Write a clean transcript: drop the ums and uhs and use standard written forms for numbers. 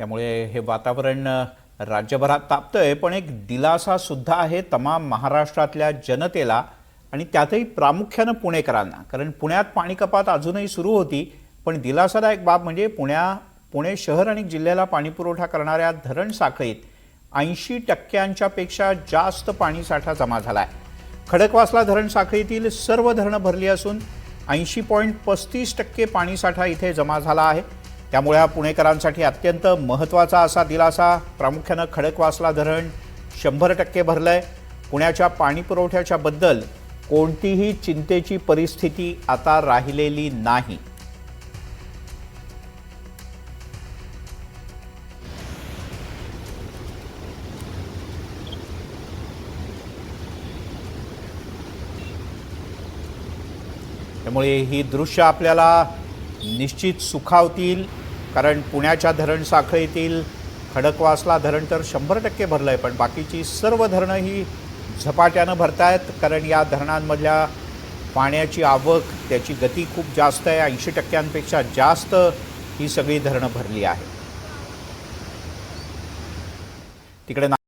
त्यामुळे हे वातावरण राज्यभरात तापतंय, पण एक दिलासा सुद्धा आहे तमाम महाराष्ट्रातल्या जनतेला आणि त्यातही प्रामुख्यानं पुणेकरांना. कारण पुण्यात पाणी कपात अजूनही सुरू होती, पण दिलासादायक बाब म्हणजे पुणे शहर आणि जिल्ह्याला पाणीपुरवठा करणाऱ्या धरण साखळीत 80% पेक्षा जास्त पाणीसाठा जमा झाला आहे. खडकवासला धरण साखळीतील सर्व धरणं भरली असून 80.35% पाणीसाठा इथे जमा झाला आहे. त्यामुळे हा पुणेकरांसाठी अत्यंत महत्त्वाचा असा दिलासा. प्रामुख्यानं खडकवासला धरण 100% भरलंय. पुण्याच्या पाणीपुरवठ्याच्या बद्दल कोणतीही चिंतेची परिस्थिती आता राहिलेली नाही. त्यामुळे ही दृश्य आपल्याला निश्चित सुखावतील, कारण पुण्याच्या धरण साखळीतील खडकवासला धरण तर 100% भरलं आहे, पण बाकीची सर्व धरणं ही झपाट्यानं भरतायत. कारण या धरणांमधल्या पाण्याची आवक, त्याची गती खूप जास्त आहे. 80%पेक्षा जास्त ही सगळी धरणं भरली आहेत. तिकडे